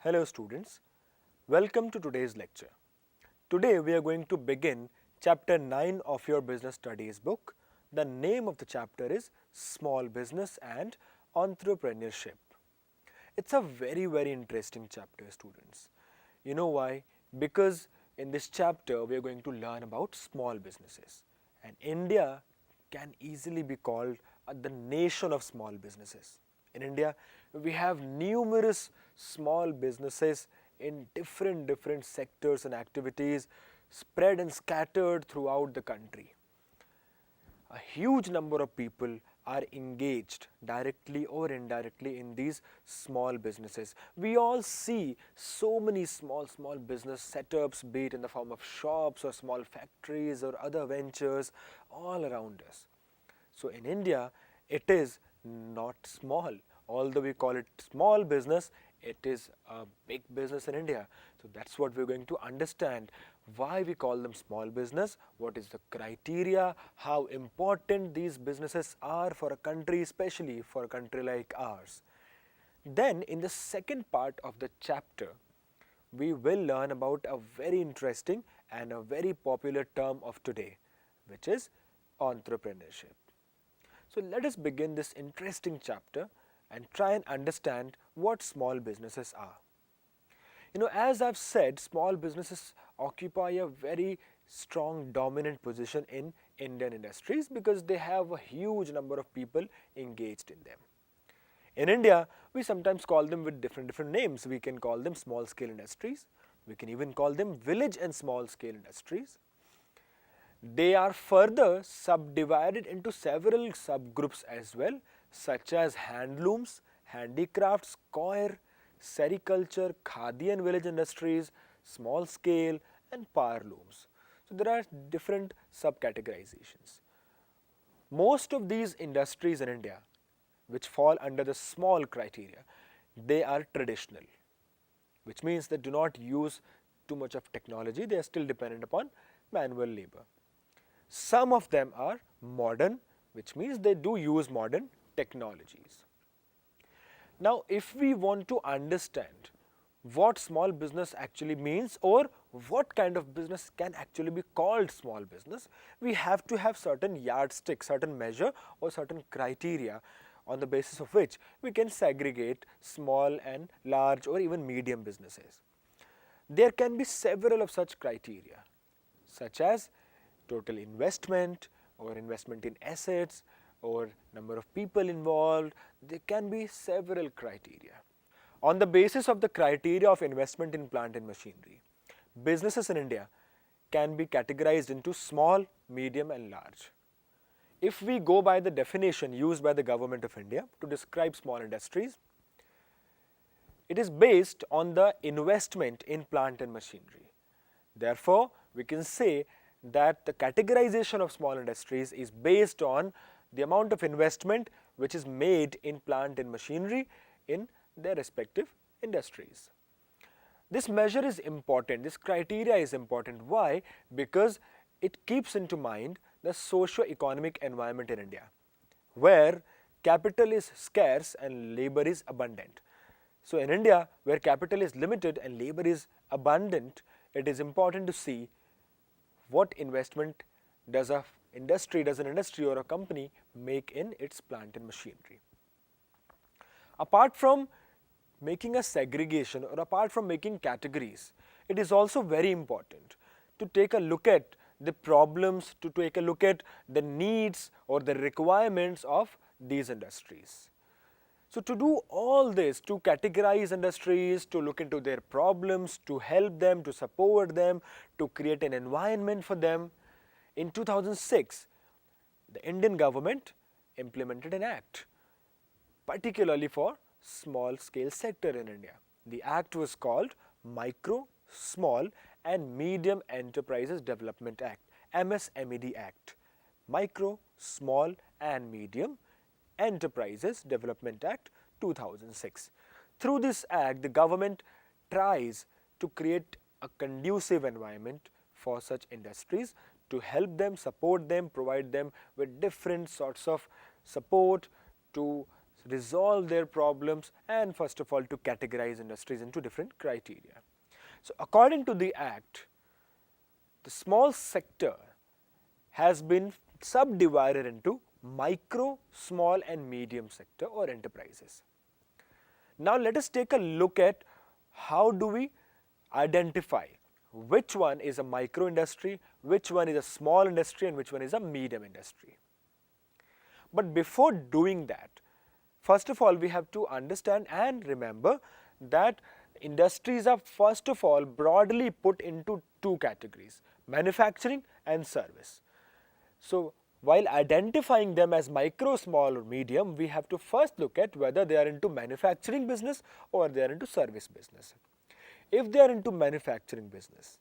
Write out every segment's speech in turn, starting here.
Hello students, welcome to today's lecture. Today we are going to begin chapter 9 of your business studies book. The name of the chapter is Small Business and Entrepreneurship. It's a very interesting chapter, students. You know why? Because in this chapter we are going to learn about small businesses, and India can easily be called the nation of small businesses. In India, we have numerous small businesses in different sectors and activities spread and scattered throughout the country. A huge number of people are engaged directly or indirectly in these small businesses. We all see so many small business setups, be it in the form of shops or small factories or other ventures all around us. So in India, it is not small. Although we call it small business, it is a big business in India. So that's what we're going to understand. Why we call them small business, what is the criteria, how important these businesses are for a country, especially for a country like ours. Then in the second part of the chapter, we will learn about a very interesting and a very popular term of today, which is entrepreneurship. So let us begin this interesting chapter and try and understand what small businesses are. You know, as I've said, small businesses occupy a very strong dominant position in Indian industries because they have a huge number of people engaged in them. In India, we sometimes call them with different names. We can call them small scale industries. We can even call them village and small scale industries. They are further subdivided into several subgroups as well, such as handlooms, handicrafts, coir, sericulture, khadi and village industries, small scale and power looms. So there are different subcategorizations. Most of these industries in India, which fall under the small criteria, they are traditional, which means they do not use too much of technology. They are still dependent upon manual labor. Some of them are modern, which means they do use modern technologies. Now, if we want to understand what small business actually means or what kind of business can actually be called small business, we have to have certain yardstick, certain measure or certain criteria on the basis of which we can segregate small and large or even medium businesses. There can be several of such criteria, such as total investment or investment in assets or number of people involved. There can be several criteria. On the basis of the criteria of investment in plant and machinery, businesses in India can be categorized into small, medium and large. If we go by the definition used by the Government of India to describe small industries, it is based on the investment in plant and machinery. Therefore, we can say that the categorization of small industries is based on the amount of investment which is made in plant and machinery in their respective industries. This measure is important, this criteria is important. Why? Because it keeps into mind the socio-economic environment in India, where capital is scarce and labor is abundant. So in India, where capital is limited and labor is abundant, it is important to see what investment does an industry or a company make in its plant and machinery. Apart from making a segregation or apart from making categories, it is also very important to take a look at the problems, to take a look at the needs or the requirements of these industries. So to do all this, to categorize industries, to look into their problems, to help them, to support them, to create an environment for them, in 2006, the Indian government implemented an act, particularly for small scale sector in India. The act was called Micro, Small and Medium Enterprises Development Act, MSMED Act. Micro, Small and Medium Enterprises Development Act 2006. Through this act, the government tries to create a conducive environment for such industries, to help them, support them, provide them with different sorts of support to resolve their problems, and first of all to categorize industries into different criteria. So according to the Act, the small sector has been subdivided into micro, small and medium sector or enterprises. Now let us take a look at how do we identify which one is a micro industry, which one is a small industry and which one is a medium industry. But before doing that, first of all we have to understand and remember that industries are first of all broadly put into two categories, manufacturing and service. So while identifying them as micro, small or medium, we have to first look at whether they are into manufacturing business or they are into service business. If they are into manufacturing business,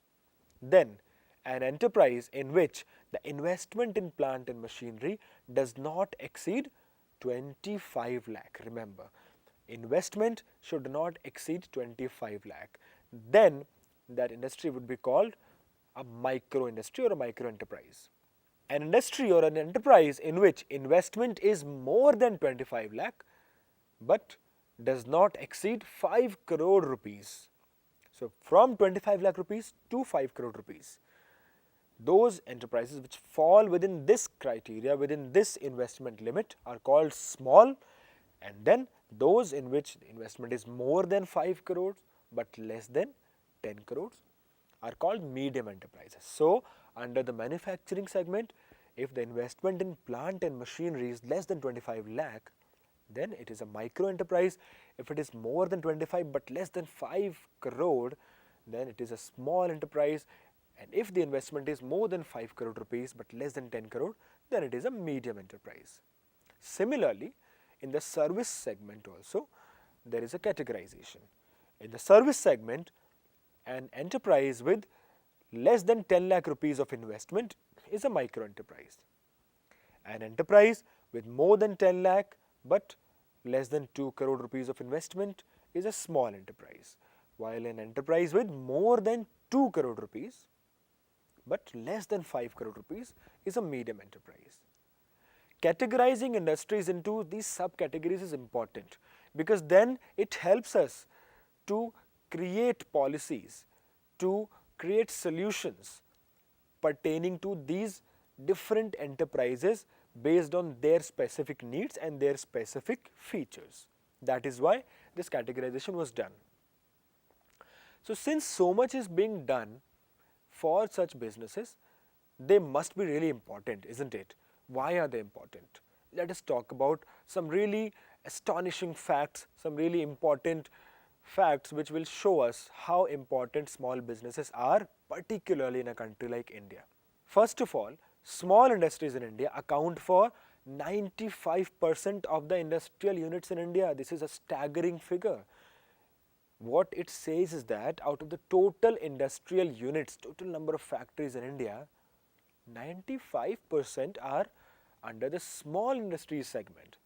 then an enterprise in which the investment in plant and machinery does not exceed 25 lakh. Remember, investment should not exceed 25 lakh. Then that industry would be called a micro industry or a micro enterprise. An industry or an enterprise in which investment is more than 25 lakh but does not exceed 5 crore rupees. So from 25 lakh rupees to 5 crore rupees. Those enterprises which fall within this criteria, within this investment limit are called small, and then those in which the investment is more than 5 crores but less than 10 crores are called medium enterprises. So under the manufacturing segment, if the investment in plant and machinery is less than 25 lakh, then it is a micro enterprise. If it is more than 25 but less than 5 crore, then it is a small enterprise. And if the investment is more than 5 crore rupees but less than 10 crore, then it is a medium enterprise. Similarly, in the service segment also, there is a categorization. In the service segment, an enterprise with less than 10 lakh rupees of investment is a micro enterprise. An enterprise with more than 10 lakh but less than 2 crore rupees of investment is a small enterprise, while an enterprise with more than 2 crore rupees but less than 5 crore rupees is a medium enterprise. Categorizing industries into these subcategories is important because then it helps us to create policies, to create solutions pertaining to these different enterprises based on their specific needs and their specific features. That is why this categorization was done. So since so much is being done for such businesses, they must be really important, isn't it? Why are they important? Let us talk about some really astonishing facts, some really important facts which will show us how important small businesses are, particularly in a country like India. First of all, small industries in India account for 95% of the industrial units in India. This is a staggering figure. What it says is that out of the total industrial units, total number of factories in India, 95% are under the small industries segment.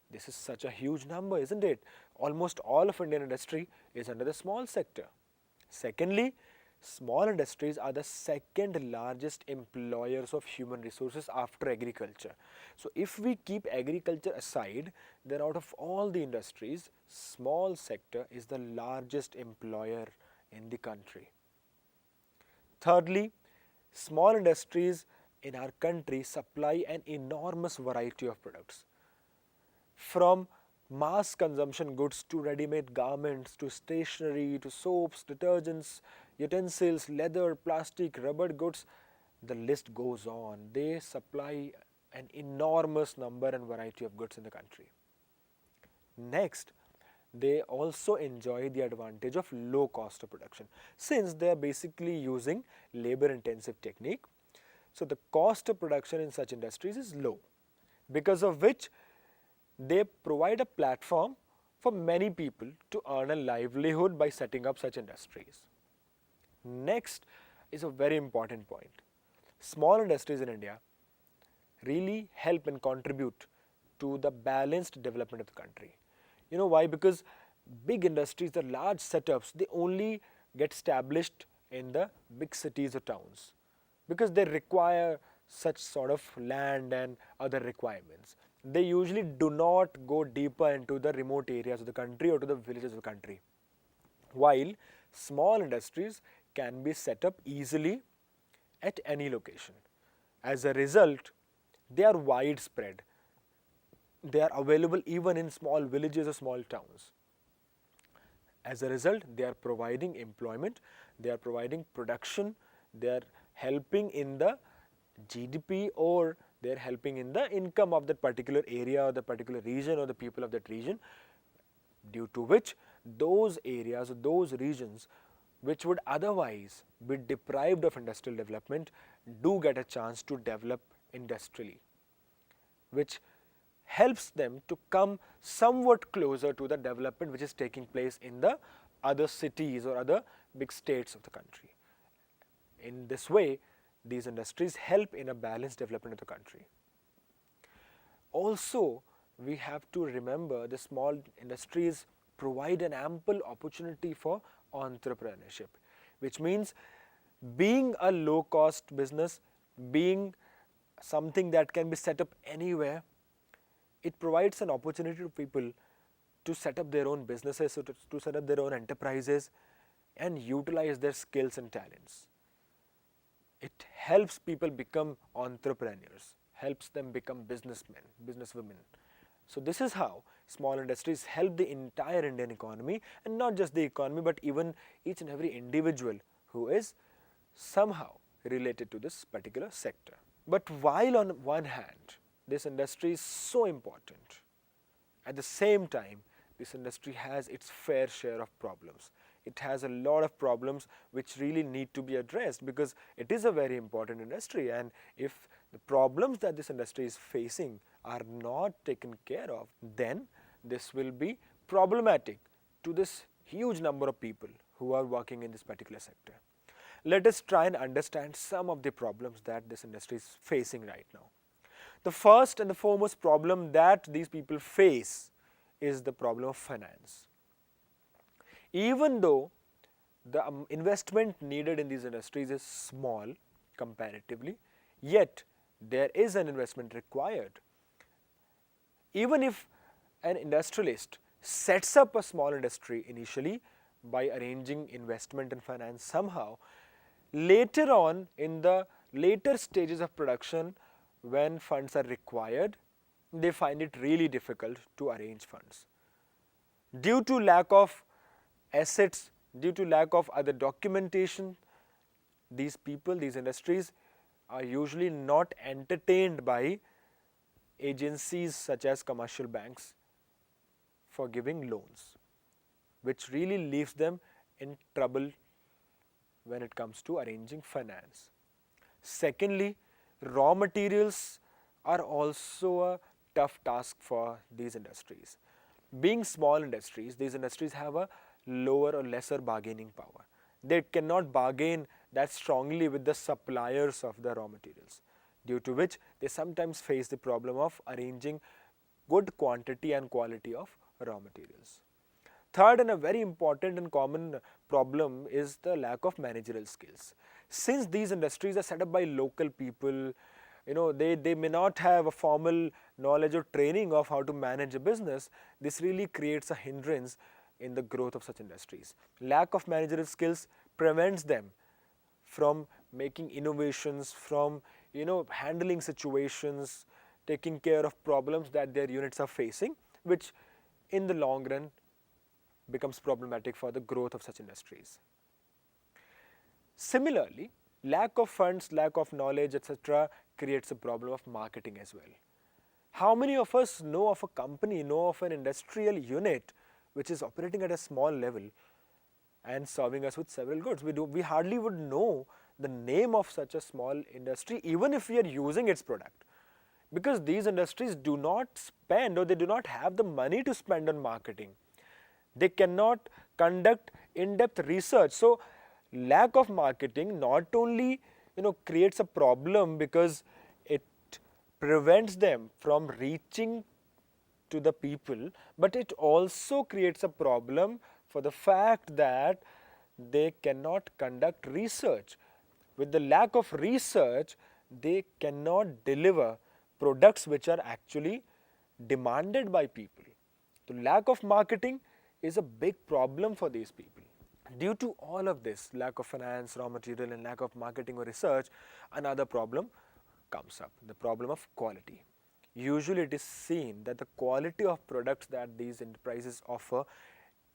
This is such a huge number, isn't it? Almost all of Indian industry is under the small sector. Secondly, small industries are the second largest employers of human resources after agriculture. So if we keep agriculture aside, then out of all the industries, small sector is the largest employer in the country. Thirdly, small industries in our country supply an enormous variety of products. From mass consumption goods to ready-made garments, to stationery, to soaps, detergents, utensils, leather, plastic, rubber goods, the list goes on. They supply an enormous number and variety of goods in the country. Next, they also enjoy the advantage of low cost of production, since they are basically using labor-intensive technique. So the cost of production in such industries is low, because of which they provide a platform for many people to earn a livelihood by setting up such industries. Next is a very important point. Small industries in India really help and contribute to the balanced development of the country. You know why? Because big industries, the large setups, they only get established in the big cities or towns because they require such sort of land and other requirements. they usually do not go deeper into the remote areas of the country or to the villages of the country. While small industries can be set up easily at any location. As a result, they are widespread. They are available even in small villages or small towns. As a result, they are providing employment, they are providing production, they are helping in the GDP, or they are helping in the income of that particular area or the particular region or the people of that region, due to which those areas or those regions which would otherwise be deprived of industrial development do get a chance to develop industrially, which helps them to come somewhat closer to the development which is taking place in the other cities or other big states of the country. In this way, these industries help in a balanced development of the country. Also, we have to remember the small industries provide an ample opportunity for entrepreneurship, which means being a low-cost business, being something that can be set up anywhere, it provides an opportunity to people to set up their own businesses, to set up their own enterprises and utilize their skills and talents. It helps people become entrepreneurs, helps them become businessmen, businesswomen. So this is how small industries help the entire Indian economy, and not just the economy but even each and every individual who is somehow related to this particular sector. But while on one hand, this industry is so important, at the same time, this industry has its fair share of problems. It has a lot of problems which really need to be addressed, because it is a very important industry, and if the problems that this industry is facing are not taken care of, then this will be problematic to this huge number of people who are working in this particular sector. Let us try and understand some of the problems that this industry is facing right now. The first and the foremost problem that these people face is the problem of finance. Even though the investment needed in these industries is small comparatively, yet there is an investment required. Even if an industrialist sets up a small industry initially by arranging investment and finance somehow, later on in the later stages of production, when funds are required, they find it really difficult to arrange funds. Due to lack of assets, due to lack of other documentation, these people, these industries are usually not entertained by agencies such as commercial banks for giving loans, which really leaves them in trouble when it comes to arranging finance. Secondly, raw materials are also a tough task for these industries. Being small industries, these industries have a lower or lesser bargaining power. They cannot bargain that strongly with the suppliers of the raw materials, due to which they sometimes face the problem of arranging good quantity and quality of raw materials. Third, and a very important and common problem, is the lack of managerial skills. Since these industries are set up by local people, they may not have a formal knowledge or training of how to manage a business. This really creates a hindrance in the growth of such industries. Lack of managerial skills prevents them from making innovations, from handling situations, taking care of problems that their units are facing, which in the long run becomes problematic for the growth of such industries. Similarly, lack of funds, lack of knowledge, etc. creates a problem of marketing as well. How many of us know of a company, know of an industrial unit which is operating at a small level and serving us with several goods? We hardly would know the name of such a small industry, even if we are using its product, because these industries do not spend, or they do not have the money to spend on marketing. They cannot conduct in-depth research. So lack of marketing not only creates a problem because it prevents them from reaching to the people, but it also creates a problem for the fact that they cannot conduct research. With the lack of research, they cannot deliver products which are actually demanded by people. The lack of marketing is a big problem for these people. Due to all of this, lack of finance, raw material, and lack of marketing or research, another problem comes up, the problem of quality. Usually it is seen that the quality of products that these enterprises offer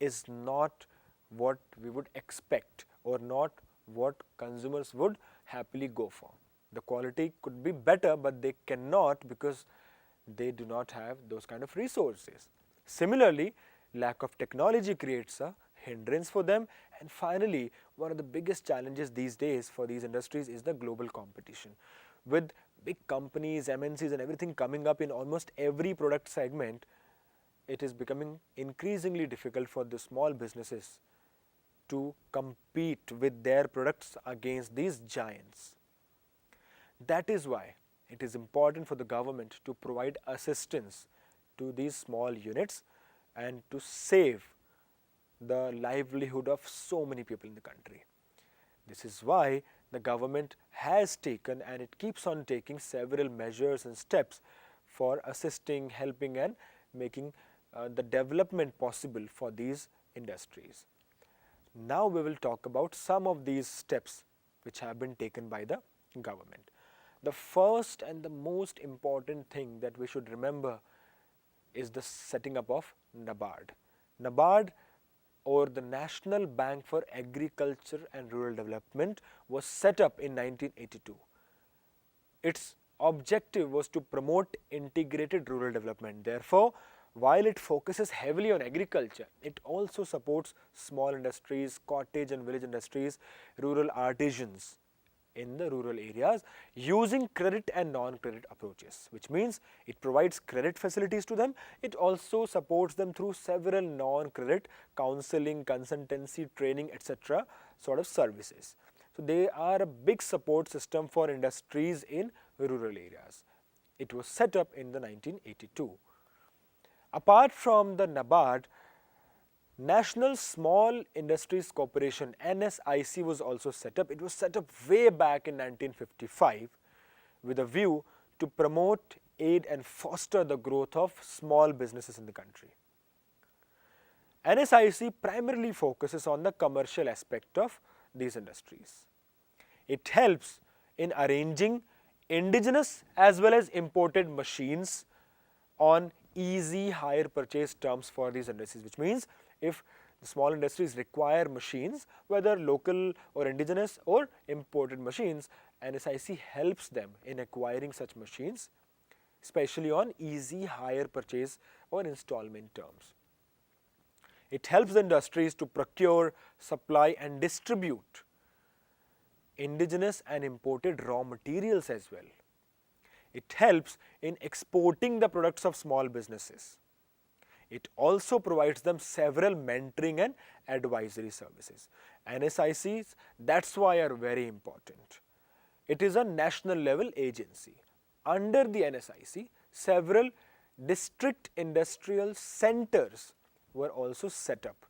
is not what we would expect or not what consumers would happily go for. The quality could be better, but they cannot because they do not have those kind of resources. Similarly, lack of technology creates a hindrance for them. And finally, one of the biggest challenges these days for these industries is the global competition. With big companies, MNCs and everything coming up in almost every product segment, it is becoming increasingly difficult for the small businesses to compete with their products against these giants. That is why it is important for the government to provide assistance to these small units and to save the livelihood of so many people in the country. This is why the government has taken and it keeps on taking several measures and steps for assisting, helping and making the development possible for these industries. Now we will talk about some of these steps which have been taken by the government. The first and the most important thing that we should remember is the setting up of NABARD. NABARD, or the National Bank for Agriculture and Rural Development, was set up in 1982. Its objective was to promote integrated rural development. Therefore, while it focuses heavily on agriculture, it also supports small industries, cottage and village industries, rural artisans in the rural areas using credit and non-credit approaches, which means it provides credit facilities to them. It also supports them through several non-credit counseling, consultancy, training, etc. sort of services. So they are a big support system for industries in rural areas. It was set up in the 1982. Apart from the NABARD, National Small Industries Corporation (NSIC) was also set up. It was set up way back in 1955 with a view to promote, aid and foster the growth of small businesses in the country. NSIC primarily focuses on the commercial aspect of these industries. It helps in arranging indigenous as well as imported machines on easy hire purchase terms for these industries, which means if the small industries require machines, whether local or indigenous or imported machines, NSIC helps them in acquiring such machines, especially on easy hire purchase or installment terms. It helps the industries to procure, supply and distribute indigenous and imported raw materials as well. It helps in exporting the products of small businesses. It also provides them several mentoring and advisory services. NSICs, that's why, are very important. It is a national level agency. Under the NSIC, several district industrial centers were also set up.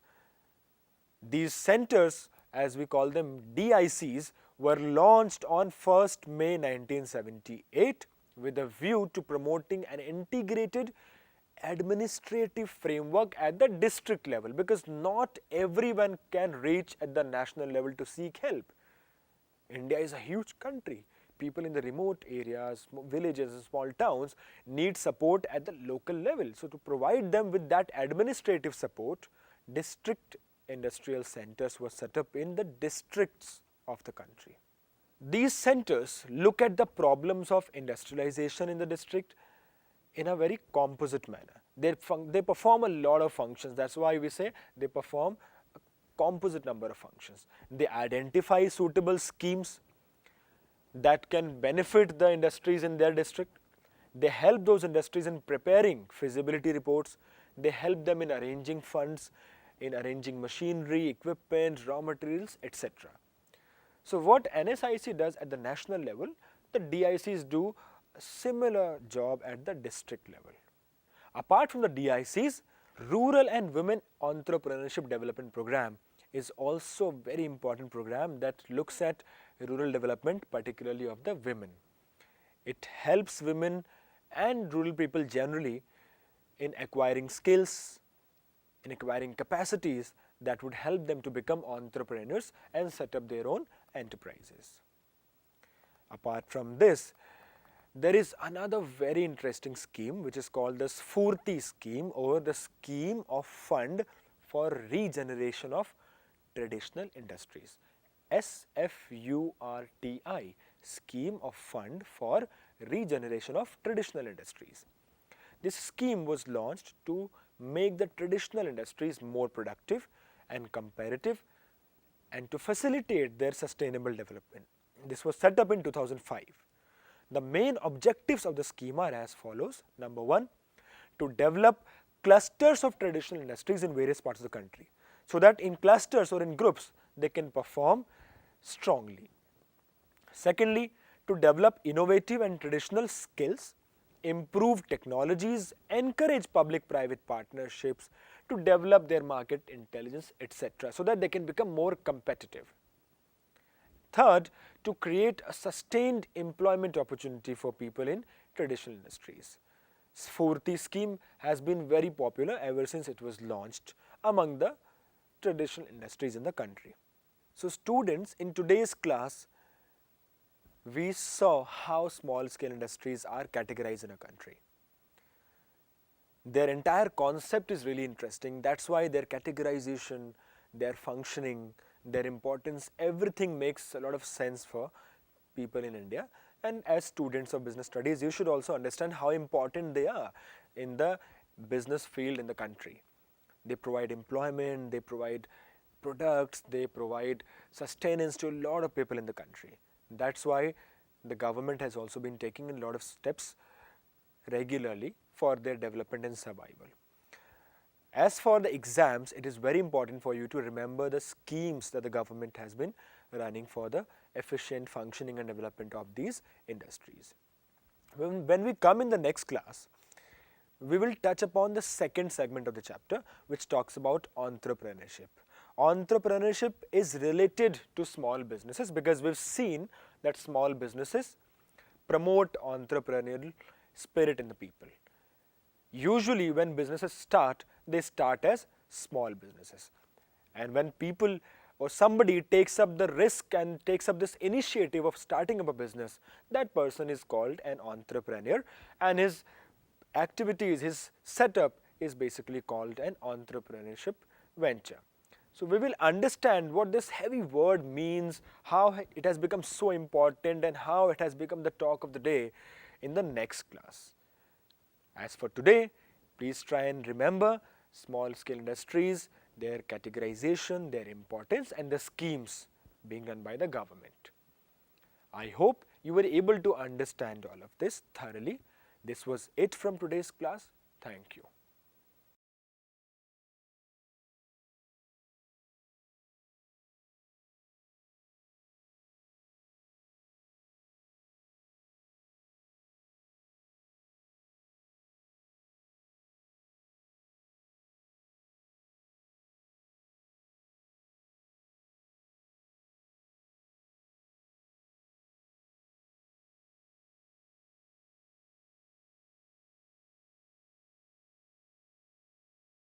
These centers, as we call them DICs, were launched on 1st May 1978 with a view to promoting an integrated administrative framework at the district level, because not everyone can reach at the national level to seek help. India is a huge country. People in the remote areas, villages and small towns need support at the local level. So to provide them with that administrative support, district industrial centers were set up in the districts of the country. These centers look at the problems of industrialization in the district in a very composite manner. They perform a lot of functions. That's why we say they perform a composite number of functions. They identify suitable schemes that can benefit the industries in their district. They help those industries in preparing feasibility reports. They help them in arranging funds, in arranging machinery, equipment, raw materials, etc. So what NSIC does at the national level, the DICs do a similar job at the district level. Apart from the DICs, Rural and Women Entrepreneurship Development Program is also a very important program that looks at rural development, particularly of the women. It helps women and rural people generally in acquiring skills, in acquiring capacities that would help them to become entrepreneurs and set up their own enterprises. Apart from this, there is another very interesting scheme which is called the Sphurti scheme, or the scheme of fund for regeneration of traditional industries. SFURTI, scheme of fund for regeneration of traditional industries. This scheme was launched to make the traditional industries more productive and competitive and to facilitate their sustainable development. This was set up in 2005. The main objectives of the scheme are as follows. Number one, to develop clusters of traditional industries in various parts of the country, so that in clusters or in groups they can perform strongly. Secondly, to develop innovative and traditional skills, improve technologies, encourage public-private partnerships to develop their market intelligence, etc., so that they can become more competitive. Third, to create a sustained employment opportunity for people in traditional industries. Sphurti scheme has been very popular ever since it was launched among the traditional industries in the country. So students, in today's class, we saw how small scale industries are categorized in a country. Their entire concept is really interesting. That's why their categorization, their functioning, their importance, everything makes a lot of sense for people in India. And as students of business studies, you should also understand how important they are in the business field in the country. They provide employment, they provide products, they provide sustenance to a lot of people in the country. That's why the government has also been taking a lot of steps regularly for their development and survival. As for the exams, it is very important for you to remember the schemes that the government has been running for the efficient functioning and development of these industries. When we come in the next class, we will touch upon the second segment of the chapter, which talks about entrepreneurship. Entrepreneurship is related to small businesses because we've seen that small businesses promote entrepreneurial spirit in the people. Usually when businesses start, they start as small businesses. And when people or somebody takes up the risk and takes up this initiative of starting up a business, that person is called an entrepreneur, and his activities, his setup is basically called an entrepreneurship venture. So we will understand what this heavy word means, how it has become so important, and how it has become the talk of the day in the next class. As for today, please try and remember small scale industries, their categorization, their importance, and the schemes being run by the government. I hope you were able to understand all of this thoroughly. This was it from today's class. Thank you.